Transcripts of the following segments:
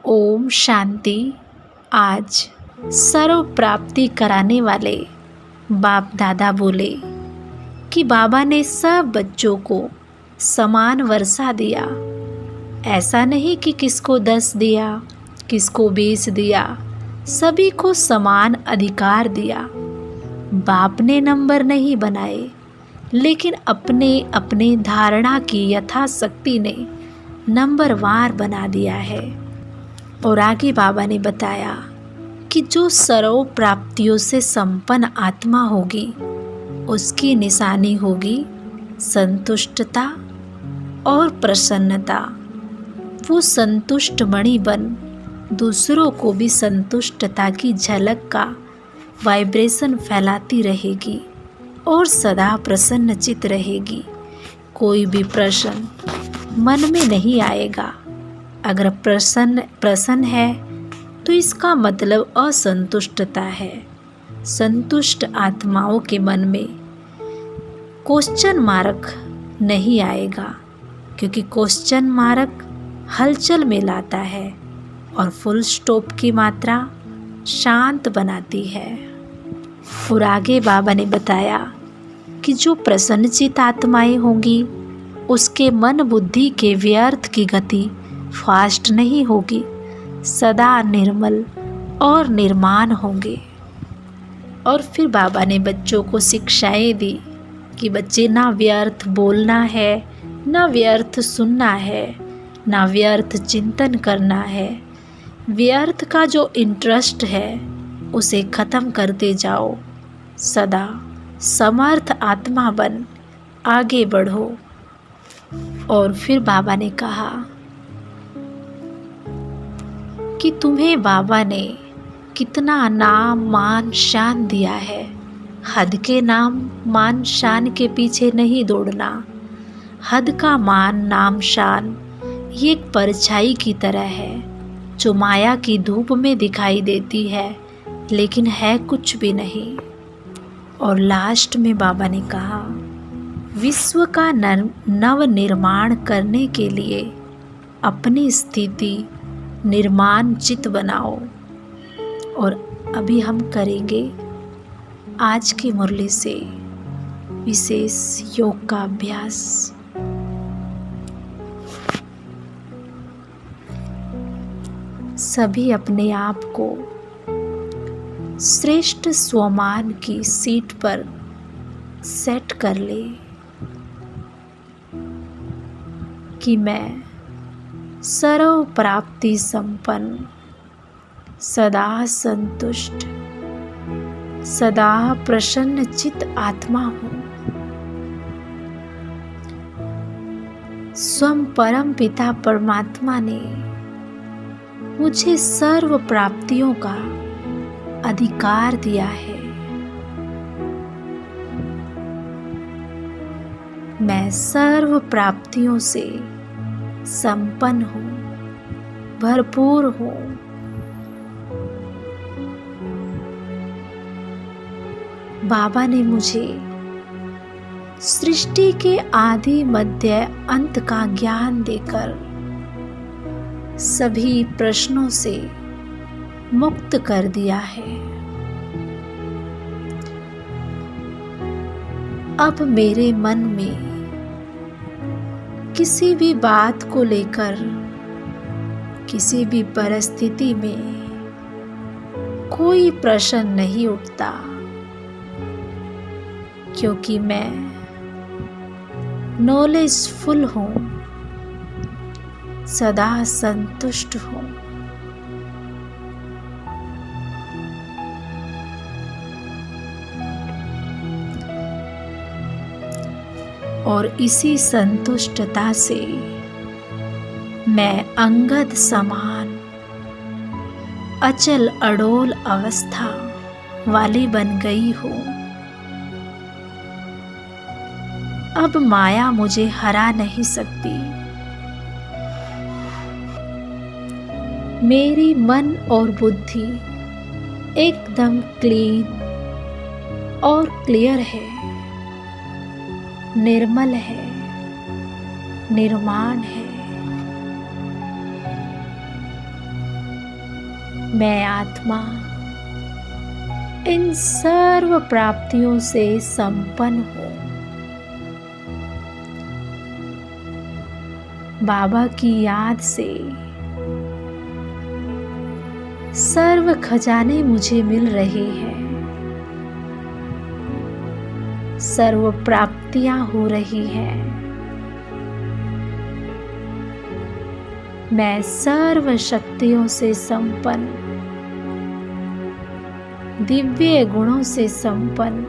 ओम शांति। आज सर्व प्राप्ति कराने वाले बाप दादा बोले कि बाबा ने सब बच्चों को समान वर्षा दिया। ऐसा नहीं कि किसको 10 दिया, किसको 20 दिया, सभी को समान अधिकार दिया। बाप ने नंबर नहीं बनाए, लेकिन अपने अपने धारणा की यथाशक्ति ने नंबरवार बना दिया है। और आगे बाबा ने बताया कि जो सर्व प्राप्तियों से संपन्न आत्मा होगी उसकी निशानी होगी संतुष्टता और प्रसन्नता। वो संतुष्ट मणि बन दूसरों को भी संतुष्टता की झलक का वाइब्रेशन फैलाती रहेगी और सदा प्रसन्नचित रहेगी। कोई भी प्रश्न मन में नहीं आएगा। अगर प्रसन्न है तो इसका मतलब असंतुष्टता है। संतुष्ट आत्माओं के मन में क्वेश्चन मार्क नहीं आएगा, क्योंकि क्वेश्चन मार्क हलचल में लाता है और फुल स्टॉप की मात्रा शांत बनाती है। और आगे बाबा ने बताया कि जो प्रसन्नचित आत्माएं होंगी उसके मन बुद्धि के व्यर्थ की गति फास्ट नहीं होगी, सदा निर्मल और निर्माण होंगे। और फिर बाबा ने बच्चों को शिक्षाएं दी कि बच्चे ना व्यर्थ बोलना है, ना व्यर्थ सुनना है, ना व्यर्थ चिंतन करना है। व्यर्थ का जो इंटरेस्ट है उसे ख़त्म करते जाओ। सदा समर्थ आत्मा बन आगे बढ़ो। और फिर बाबा ने कहा कि तुम्हें बाबा ने कितना नाम मान शान दिया है। हद के नाम मान शान के पीछे नहीं दौड़ना। हद का मान नाम शान ये एक परछाई की तरह है जो माया की धूप में दिखाई देती है, लेकिन है कुछ भी नहीं। और लास्ट में बाबा ने कहा विश्व का नव निर्माण करने के लिए अपनी स्थिति निर्माण चित बनाओ। और अभी हम करेंगे आज की मुरली से विशेष योग का अभ्यास। सभी अपने आप को श्रेष्ठ स्वमान की सीट पर सेट कर ले कि मैं सर्व प्राप्ति संपन्न, सदा संतुष्ट, सदा प्रसन्नचित आत्मा हूँ। स्वयं परम पिता परमात्मा ने मुझे सर्व प्राप्तियों का अधिकार दिया है। मैं सर्व प्राप्तियों से संपन्न हूँ, भरपूर हूँ। बाबा ने मुझे सृष्टि के आदि मध्य अंत का ज्ञान देकर सभी प्रश्नों से मुक्त कर दिया है। अब मेरे मन में किसी भी बात को लेकर, किसी भी परिस्थिति में कोई प्रश्न नहीं उठता, क्योंकि मैं नॉलेजफुल हूँ, सदा संतुष्ट हूँ। और इसी संतुष्टता से मैं अंगद समान अचल अडोल अवस्था वाली बन गई हूँ। अब माया मुझे हरा नहीं सकती। मेरी मन और बुद्धि एकदम क्लीन और क्लियर है, निर्मल है, निर्माण है। मैं आत्मा इन सर्व प्राप्तियों से संपन्न हूँ। बाबा की याद से सर्व खजाने मुझे मिल रहे हैं, सर्व प्राप्तियां हो रही हैं। मैं सर्व शक्तियों से संपन्न, दिव्य गुणों से संपन्न,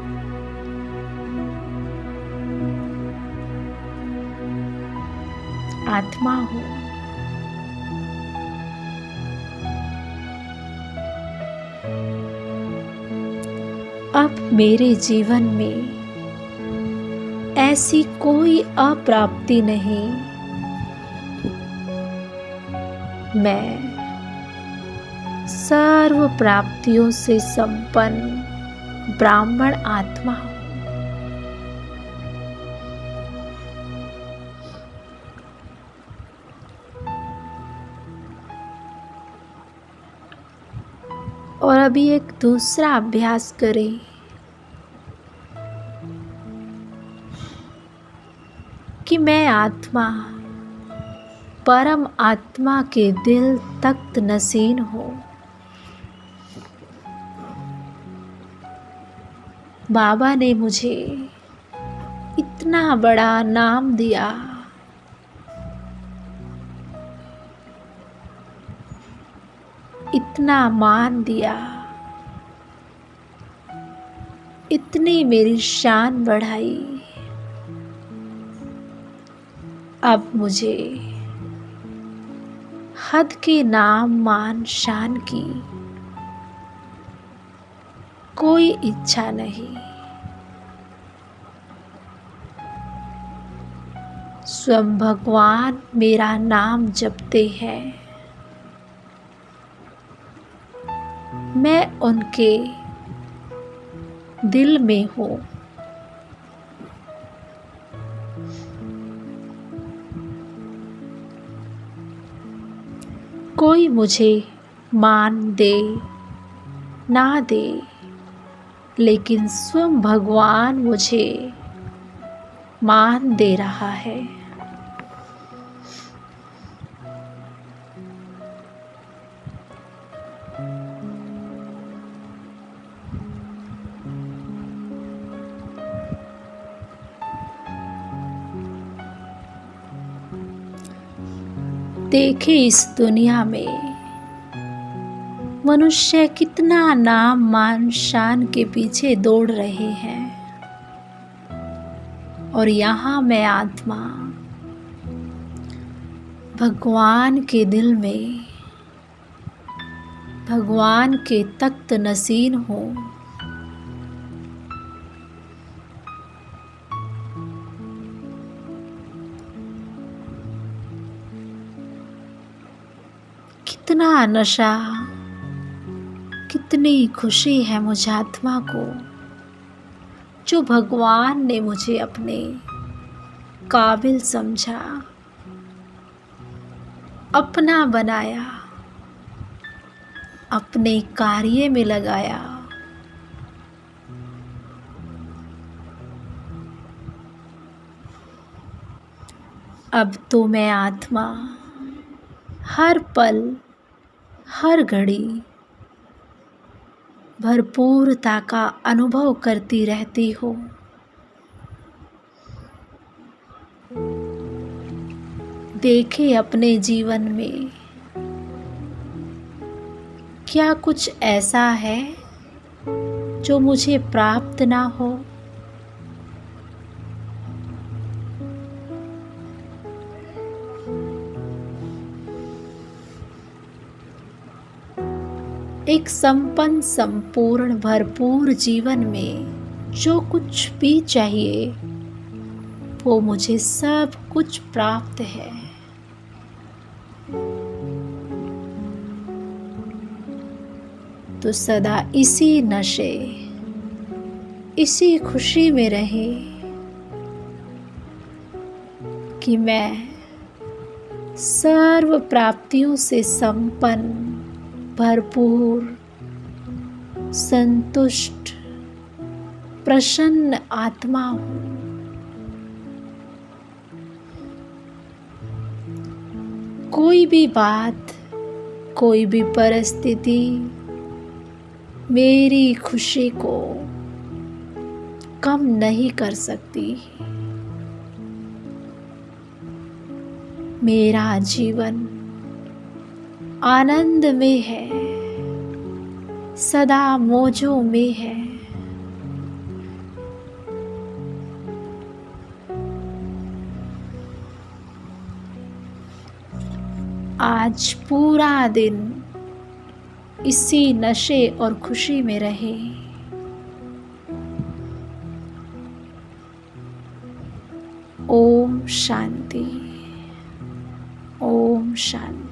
आत्मा हूँ। अब मेरे जीवन में ऐसी कोई अप्राप्ति नहीं। मैं सर्व प्राप्तियों से संपन्न ब्राह्मण आत्मा हूँ। और अभी एक दूसरा अभ्यास करें। कि मैं आत्मा परम आत्मा के दिल तख्त नसीन हूँ। बाबा ने मुझे इतना बड़ा नाम दिया, इतना मान दिया, इतनी मेरी शान बढ़ाई। अब मुझे हद के नाम मान शान की कोई इच्छा नहीं। स्वयं भगवान मेरा नाम जपते हैं। मैं उनके दिल में हूँ। कोई मुझे मान दे ना दे, लेकिन स्वयं भगवान मुझे मान दे रहा है। देखे इस दुनिया में मनुष्य कितना नाम मान शान के पीछे दौड़ रहे हैं, और यहाँ मैं आत्मा भगवान के दिल में भगवान के तख्त नसीन हूँ। कितना नशा, कितनी खुशी है मुझ आत्मा को, जो भगवान ने मुझे अपने काबिल समझा, अपना बनाया, अपने कार्य में लगाया। अब तो मैं आत्मा हर पल हर घड़ी भरपूरता का अनुभव करती रहती हूँ। देखे अपने जीवन में क्या कुछ ऐसा है जो मुझे प्राप्त ना हो। एक संपन्न संपूर्ण भरपूर जीवन में जो कुछ भी चाहिए वो मुझे सब कुछ प्राप्त है। तो सदा इसी नशे, इसी खुशी में रहे कि मैं सर्व प्राप्तियों से संपन्न भरपूर, संतुष्ट, प्रसन्न आत्मा हूँ। कोई भी बात, कोई भी परिस्थिति मेरी खुशी को कम नहीं कर सकती। मेरा जीवन आनंद में है, सदा मौजों में है। आज पूरा दिन इसी नशे और खुशी में रहे। ओम शांति, ओम शांति।